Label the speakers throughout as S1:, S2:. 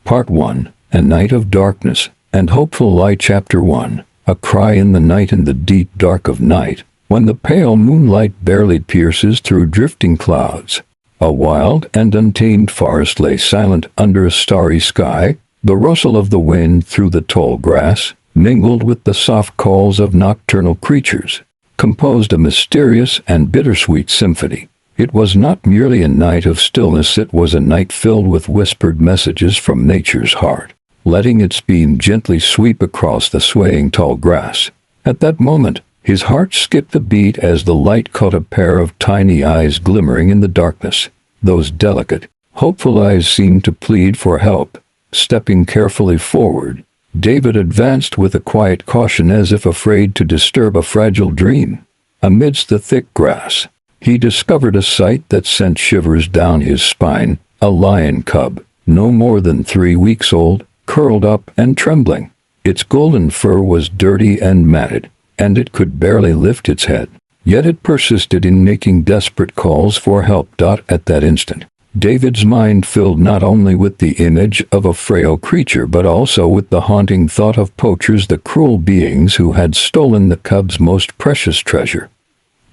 S1: Part 1, A Night of Darkness and Hopeful Light. Chapter 1, A Cry in the Night. In the deep dark of night, when the pale moonlight barely pierces through drifting clouds, a wild and untamed forest lay silent under a starry sky. The rustle of the wind through the tall grass, mingled with the soft calls of nocturnal creatures, composed a mysterious and bittersweet symphony. It was not merely a night of stillness, it was a night filled with whispered messages from nature's heart, letting its beam gently sweep across the swaying tall grass. At that moment, his heart skipped a beat as the light caught a pair of tiny eyes glimmering in the darkness. Those delicate, hopeful eyes seemed to plead for help. Stepping carefully forward, David advanced with a quiet caution, as if afraid to disturb a fragile dream. Amidst the thick grass, he discovered a sight that sent shivers down his spine. A lion cub, no more than 3 weeks old, curled up and trembling. Its golden fur was dirty and matted, and it could barely lift its head. Yet it persisted in making desperate calls for help. At that instant, David's mind filled not only with the image of a frail creature but also with the haunting thought of poachers, the cruel beings who had stolen the cub's most precious treasure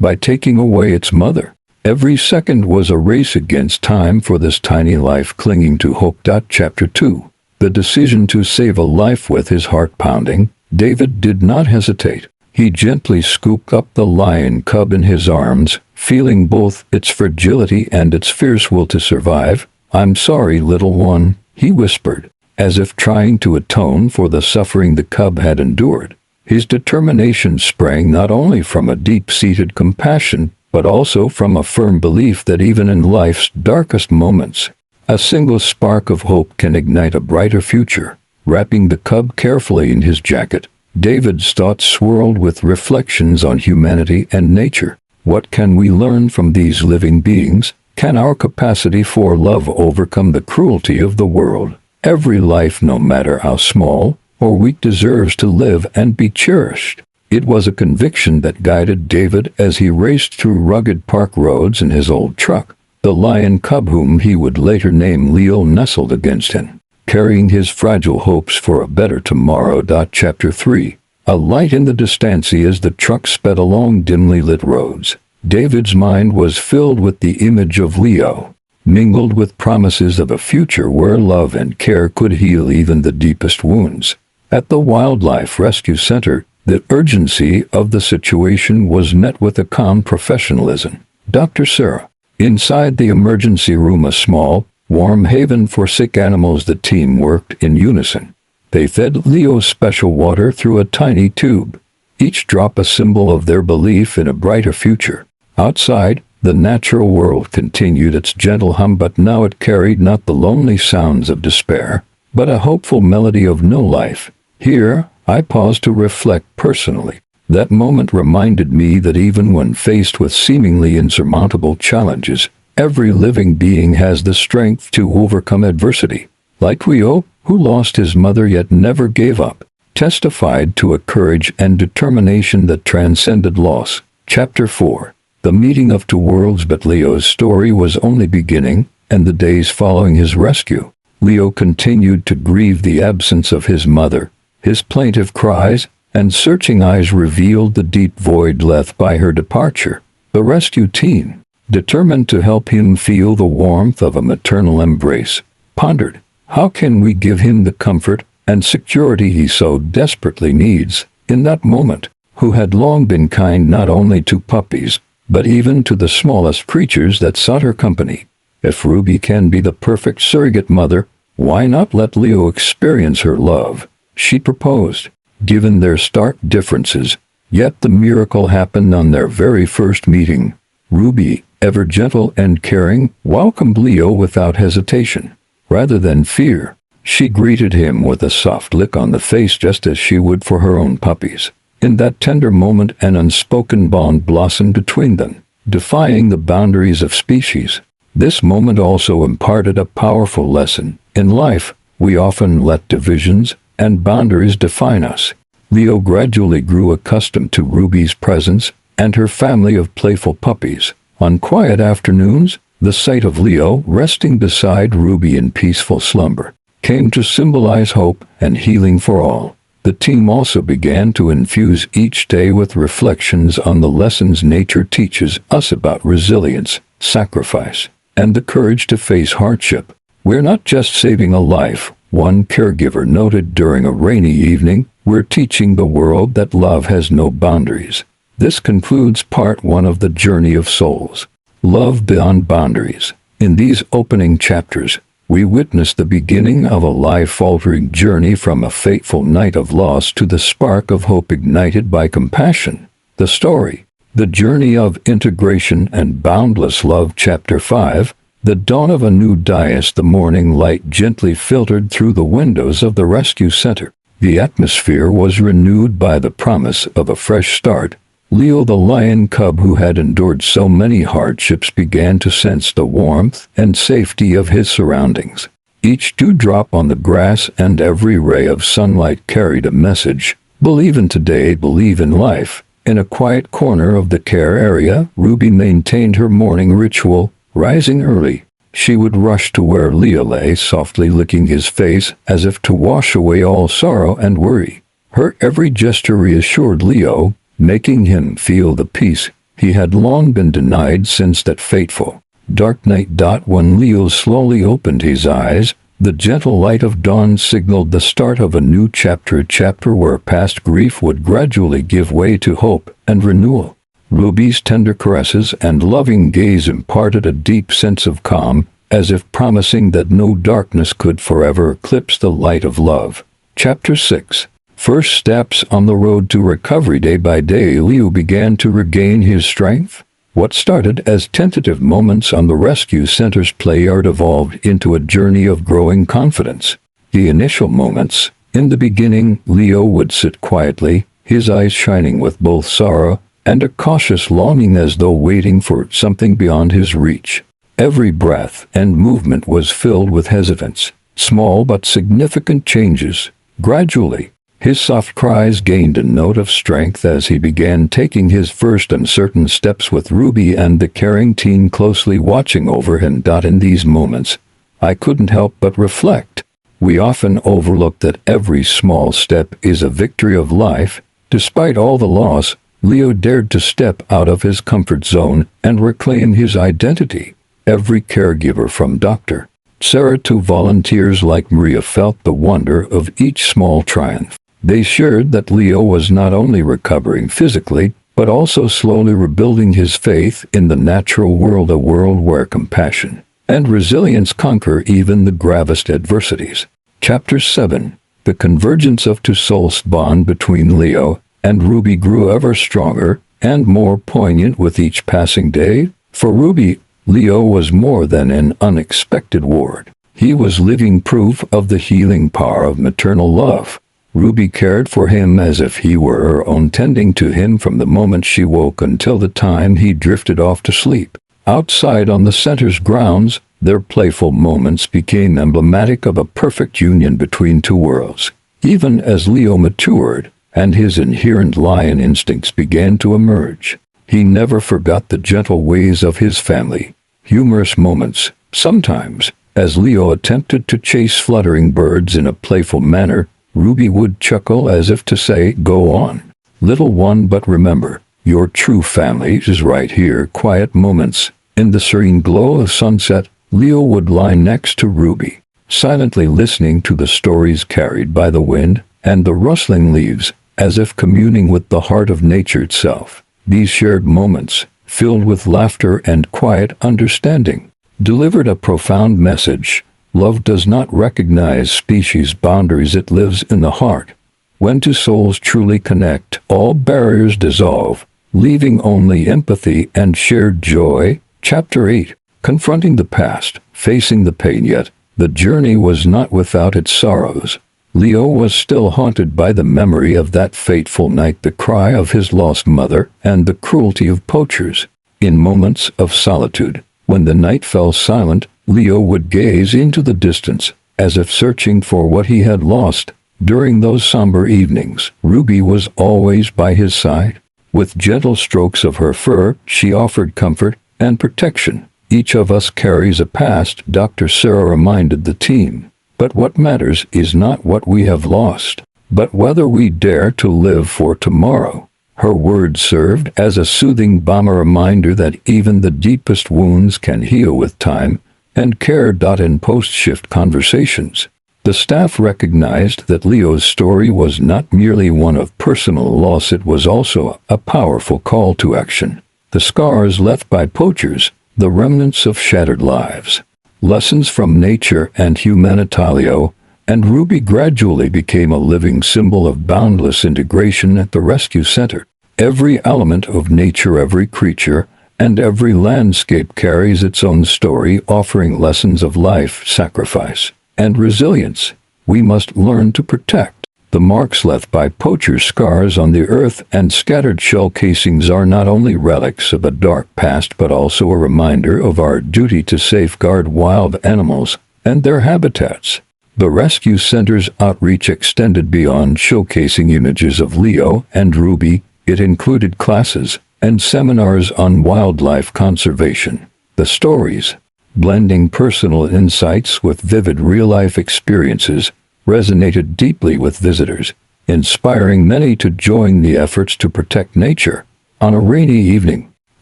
S1: by taking away its mother. Every second was a race against time for this tiny life clinging to hope. Chapter 2, The Decision to Save a Life. With his heart pounding, David did not hesitate. He gently scooped up the lion cub in his arms, feeling both its fragility and its fierce will to survive. "I'm sorry, little one," he whispered, as if trying to atone for the suffering the cub had endured. His determination sprang not only from a deep-seated compassion, but also from a firm belief that even in life's darkest moments, a single spark of hope can ignite a brighter future. Wrapping the cub carefully in his jacket, David's thoughts swirled with reflections on humanity and nature. What can we learn from these living beings? Can our capacity for love overcome the cruelty of the world? Every life, no matter how small or weak, deserves to live and be cherished. It was a conviction that guided David as he raced through rugged park roads in his old truck. The lion cub, whom he would later name Leo, nestled against him, carrying his fragile hopes for a better tomorrow. Chapter 3, A Light in the Distance. As the truck sped along dimly lit roads, David's mind was filled with the image of Leo, mingled with promises of a future where love and care could heal even the deepest wounds. At the Wildlife Rescue Center, the urgency of the situation was met with a calm professionalism. Dr. Sarah, inside the emergency room, a small, warm haven for sick animals, the team worked in unison. They fed Leo special water through a tiny tube, each drop a symbol of their belief in a brighter future. Outside, the natural world continued its gentle hum, but now it carried not the lonely sounds of despair, but a hopeful melody of new life. Here, I paused to reflect personally. That moment reminded me that even when faced with seemingly insurmountable challenges, every living being has the strength to overcome adversity. Like Leo, who lost his mother yet never gave up, testified to a courage and determination that transcended loss. Chapter 4, The Meeting of Two Worlds. But Leo's story was only beginning, and the days following his rescue, Leo continued to grieve the absence of his mother. His plaintive cries and searching eyes revealed the deep void left by her departure. The rescue team, determined to help him feel the warmth of a maternal embrace, pondered, how can we give him the comfort and security he so desperately needs? In that moment, who had long been kind not only to puppies, but even to the smallest creatures that sought her company. If Ruby can be the perfect surrogate mother, why not let Leo experience her love? She proposed. Given their stark differences, yet the miracle happened on their very first meeting. Ruby, ever gentle and caring, welcomed Leo without hesitation. Rather than fear, she greeted him with a soft lick on the face, just as she would for her own puppies. In that tender moment, an unspoken bond blossomed between them, defying the boundaries of species. This moment also imparted a powerful lesson. In life, we often let divisions and boundaries define us. Leo gradually grew accustomed to Ruby's presence and her family of playful puppies. On quiet afternoons, the sight of Leo resting beside Ruby in peaceful slumber came to symbolize hope and healing for all. The team also began to infuse each day with reflections on the lessons nature teaches us about resilience, sacrifice, and the courage to face hardship. We're not just saving a life, one caregiver noted during a rainy evening, we're teaching the world that love has no boundaries. This concludes part 1 of the Journey of Souls. Love Beyond Boundaries. In these opening chapters, we witness the beginning of a life-altering journey from a fateful night of loss to the spark of hope ignited by compassion. The story, The Journey of Integration and Boundless Love. Chapter 5, The Dawn of a New Day. As the morning light gently filtered through the windows of the rescue center, the atmosphere was renewed by the promise of a fresh start. Leo, the lion cub who had endured so many hardships, began to sense the warmth and safety of his surroundings. Each dewdrop on the grass and every ray of sunlight carried a message. Believe in today, believe in life. In a quiet corner of the care area, Ruby maintained her morning ritual. Rising early, she would rush to where Leo lay, softly licking his face as if to wash away all sorrow and worry. Her every gesture reassured Leo, making him feel the peace he had long been denied since that fateful dark night. When Leo slowly opened his eyes, the gentle light of dawn signaled the start of a new chapter, a chapter where past grief would gradually give way to hope and renewal. Ruby's tender caresses and loving gaze imparted a deep sense of calm, as if promising that no darkness could forever eclipse the light of love. Chapter 6. First steps on the road to recovery. Day by day, Leo began to regain his strength. What started as tentative moments on the rescue center's play-yard evolved into a journey of growing confidence. The initial moments. In the beginning, Leo would sit quietly, his eyes shining with both sorrow and a cautious longing, as though waiting for something beyond his reach. Every breath and movement was filled with hesitance, small but significant changes. Gradually, his soft cries gained a note of strength as he began taking his first uncertain steps with Ruby and the caring teen closely watching over him. In these moments, I couldn't help but reflect. We often overlook that every small step is a victory of life. Despite all the loss, Leo dared to step out of his comfort zone and reclaim his identity. Every caregiver, from Dr. Sarah to volunteers like Maria, felt the wonder of each small triumph. They shared that Leo was not only recovering physically, but also slowly rebuilding his faith in the natural world, a world where compassion and resilience conquer even the gravest adversities. Chapter 7. The convergence of two souls. Bond between Leo and Ruby grew ever stronger and more poignant with each passing day. For Ruby, Leo was more than an unexpected ward. He was living proof of the healing power of maternal love. Ruby cared for him as if he were her own, tending to him from the moment she woke until the time he drifted off to sleep. Outside on the center's grounds, their playful moments became emblematic of a perfect union between two worlds. Even as Leo matured, and his inherent lion instincts began to emerge, he never forgot the gentle ways of his family. Humorous moments, sometimes, as Leo attempted to chase fluttering birds in a playful manner, Ruby would chuckle as if to say, "Go on, little one, but remember, your true family is right here." Quiet moments. In the serene glow of sunset, Leo would lie next to Ruby, silently listening to the stories carried by the wind and the rustling leaves, as if communing with the heart of nature itself. These shared moments, filled with laughter and quiet understanding, delivered a profound message. Love does not recognize species boundaries, it lives in the heart. When two souls truly connect, all barriers dissolve, leaving only empathy and shared joy. Chapter 8. Confronting the past, facing the pain. Yet, the journey was not without its sorrows. Leo was still haunted by the memory of that fateful night, the cry of his lost mother, and the cruelty of poachers. In moments of solitude, when the night fell silent, Leo would gaze into the distance, as if searching for what he had lost. During those somber evenings, Ruby was always by his side. With gentle strokes of her fur, she offered comfort and protection. Each of us carries a past, Dr. Sarah reminded the team. But what matters is not what we have lost, but whether we dare to live for tomorrow. Her words served as a soothing balm, a reminder that even the deepest wounds can heal with time and care. In post-shift conversations, the staff recognized that Leo's story was not merely one of personal loss, it was also a powerful call to action. The scars left by poachers, the remnants of shattered lives, lessons from nature and humanity, and Ruby gradually became a living symbol of boundless integration at the rescue center. Every element of nature, every creature, and every landscape carries its own story, offering lessons of life, sacrifice, and resilience. We must learn to protect. The marks left by poachers' scars on the earth and scattered shell casings are not only relics of a dark past but also a reminder of our duty to safeguard wild animals and their habitats. The rescue center's outreach extended beyond showcasing images of Leo and Ruby. It included classes and seminars on wildlife conservation. The stories, blending personal insights with vivid real-life experiences, resonated deeply with visitors, inspiring many to join the efforts to protect nature. On a rainy evening,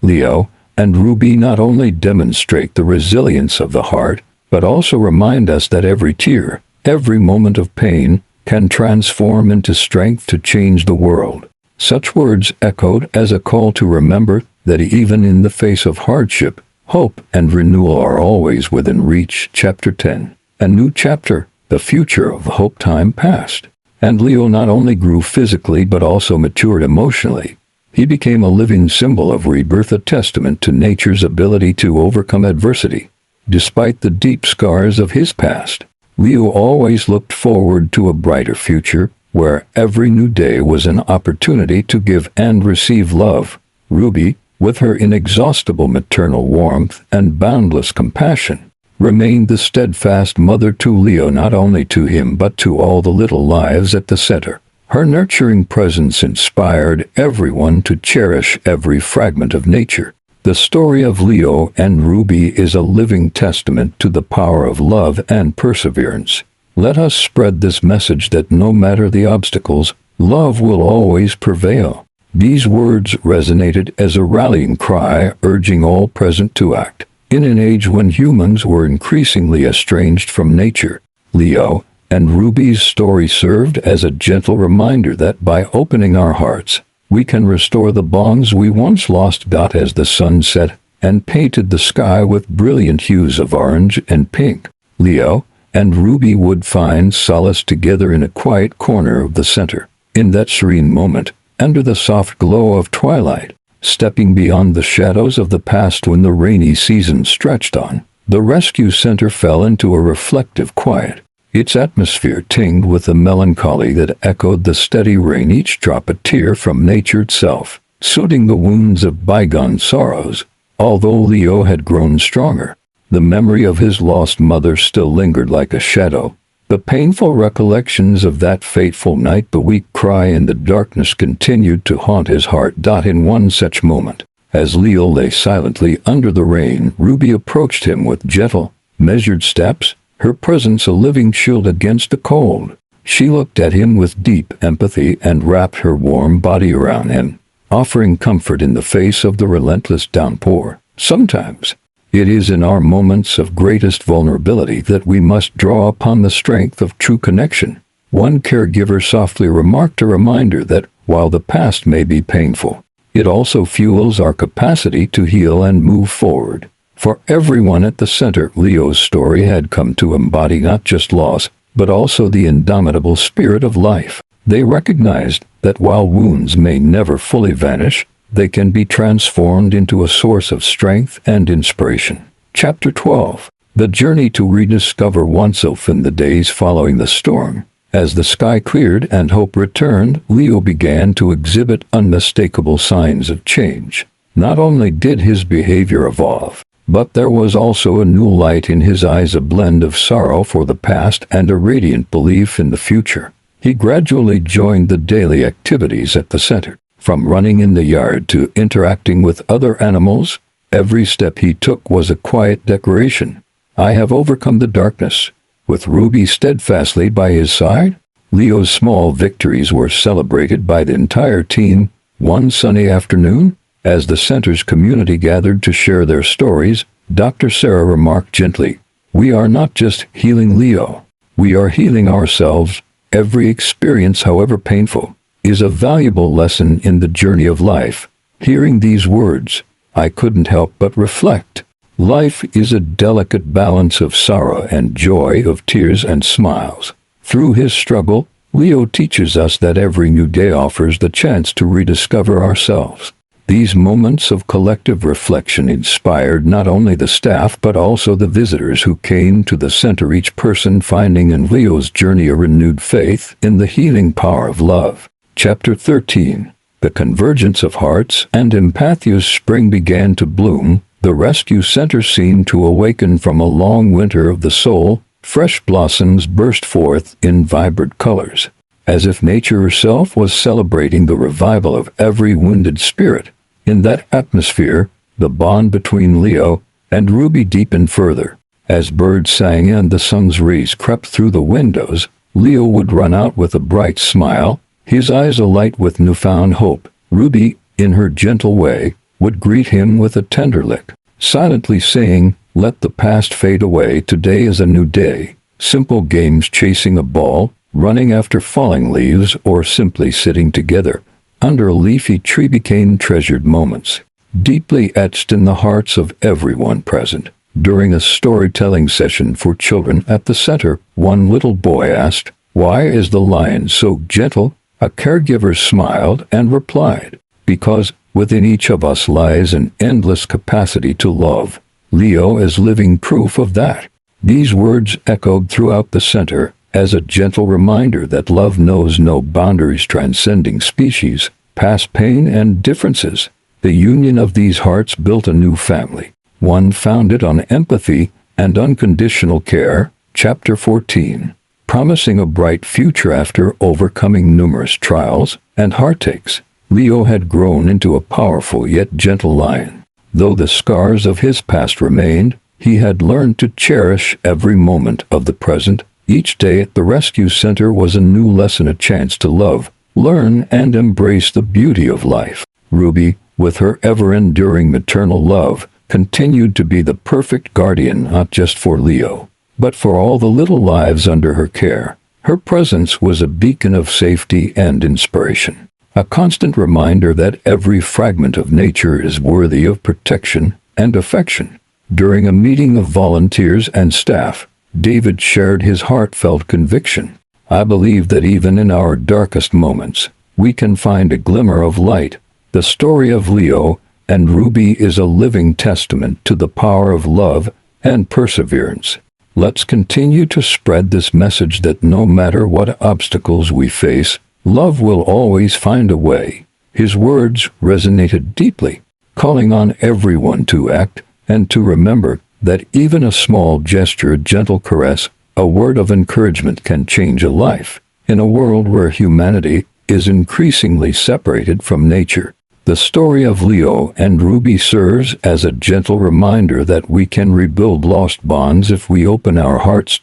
S1: Leo and Ruby not only demonstrate the resilience of the heart, but also remind us that every tear, every moment of pain, can transform into strength to change the world. Such words echoed as a call to remember that even in the face of hardship, hope and renewal are always within reach. Chapter 10. A new chapter, the future of hope. Time passed, and Leo not only grew physically but also matured emotionally. He became a living symbol of rebirth, a testament to nature's ability to overcome adversity. Despite the deep scars of his past, Leo always looked forward to a brighter future, where every new day was an opportunity to give and receive love. Ruby, with her inexhaustible maternal warmth and boundless compassion, remained the steadfast mother to Leo, not only to him but to all the little lives at the center. Her nurturing presence inspired everyone to cherish every fragment of nature. The story of Leo and Ruby is a living testament to the power of love and perseverance. Let us spread this message that no matter the obstacles, love will always prevail. These words resonated as a rallying cry, urging all present to act. In an age when humans were increasingly estranged from nature, Leo and Ruby's story served as a gentle reminder that by opening our hearts, we can restore the bonds we once lost. As the sun set and painted the sky with brilliant hues of orange and pink, Leo and Ruby would find solace together in a quiet corner of the center. In that serene moment, under the soft glow of twilight, stepping beyond the shadows of the past when the rainy season stretched on, the rescue center fell into a reflective quiet, its atmosphere tinged with a melancholy that echoed the steady rain, each drop a tear from nature itself, soothing the wounds of bygone sorrows. Although Leo had grown stronger, the memory of his lost mother still lingered like a shadow. The painful recollections of that fateful night, the weak cry in the darkness, continued to haunt his heart. In one such moment, as Leo lay silently under the rain, Ruby approached him with gentle, measured steps, her presence a living shield against the cold. She looked at him with deep empathy and wrapped her warm body around him, offering comfort in the face of the relentless downpour. Sometimes, it is in our moments of greatest vulnerability that we must draw upon the strength of true connection. One caregiver softly remarked, a reminder that, while the past may be painful, it also fuels our capacity to heal and move forward. For everyone at the center, Leo's story had come to embody not just loss, but also the indomitable spirit of life. They recognized that while wounds may never fully vanish, they can be transformed into a source of strength and inspiration. Chapter 12. The journey to rediscover oneself. In the days following the storm, as the sky cleared and hope returned, Leo began to exhibit unmistakable signs of change. Not only did his behavior evolve, but there was also a new light in his eyes, a blend of sorrow for the past and a radiant belief in the future. He gradually joined the daily activities at the center. From running in the yard to interacting with other animals, every step he took was a quiet declaration. I have overcome the darkness, with Ruby steadfastly by his side. Leo's small victories were celebrated by the entire team one sunny afternoon. As the center's community gathered to share their stories, Dr. Sarah remarked gently, "We are not just healing Leo. We are healing ourselves. Every experience, however painful, is a valuable lesson in the journey of life." Hearing these words, I couldn't help but reflect. Life is a delicate balance of sorrow and joy, of tears and smiles. Through his struggle, Leo teaches us that every new day offers the chance to rediscover ourselves. These moments of collective reflection inspired not only the staff but also the visitors who came to the center, each person finding in Leo's journey a renewed faith in the healing power of love. Chapter 13. The convergence of hearts and empathy. As spring began to bloom, the rescue center seemed to awaken from a long winter of the soul. Fresh blossoms burst forth in vibrant colors, as if nature herself was celebrating the revival of every wounded spirit. In that atmosphere, the bond between Leo and Ruby deepened further. As birds sang and the sun's rays crept through the windows, Leo would run out with a bright smile, his eyes alight with newfound hope. Ruby, in her gentle way, would greet him with a tender lick, silently saying, "Let the past fade away, today is a new day." Simple games, chasing a ball, running after falling leaves, or simply sitting together under a leafy tree became treasured moments, deeply etched in the hearts of everyone present. During a storytelling session for children at the center, one little boy asked, "Why is the lion so gentle?" A caregiver smiled and replied, "Because within each of us lies an endless capacity to love." Leo is living proof of that. These words echoed throughout the center as a gentle reminder that love knows no boundaries, transcending species, past pain and differences. The union of these hearts built a new family, one founded on empathy and unconditional care. Chapter 14. Promising a bright future. After overcoming numerous trials and heartaches, Leo had grown into a powerful yet gentle lion. Though the scars of his past remained, he had learned to cherish every moment of the present. Each day at the rescue center was a new lesson, a chance to love, learn, and embrace the beauty of life. Ruby, with her ever-enduring maternal love, continued to be the perfect guardian not just for Leo, but for all the little lives under her care. Her presence was a beacon of safety and inspiration, a constant reminder that every fragment of nature is worthy of protection and affection. During a meeting of volunteers and staff, David shared his heartfelt conviction. "I believe that even in our darkest moments, we can find a glimmer of light." The story of Leo and Ruby is a living testament to the power of love and perseverance. Let's continue to spread this message that no matter what obstacles we face, love will always find a way. His words resonated deeply, calling on everyone to act and to remember that even a small gesture, a gentle caress, a word of encouragement can change a life. In a world where humanity is increasingly separated from nature, the story of Leo and Ruby serves as a gentle reminder that we can rebuild lost bonds if we open our hearts.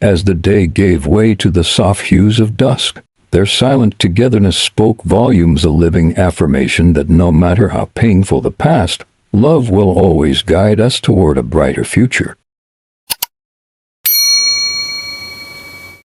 S1: As the day gave way to the soft hues of dusk, their silent togetherness spoke volumes, a living affirmation that no matter how painful the past, love will always guide us toward a brighter future.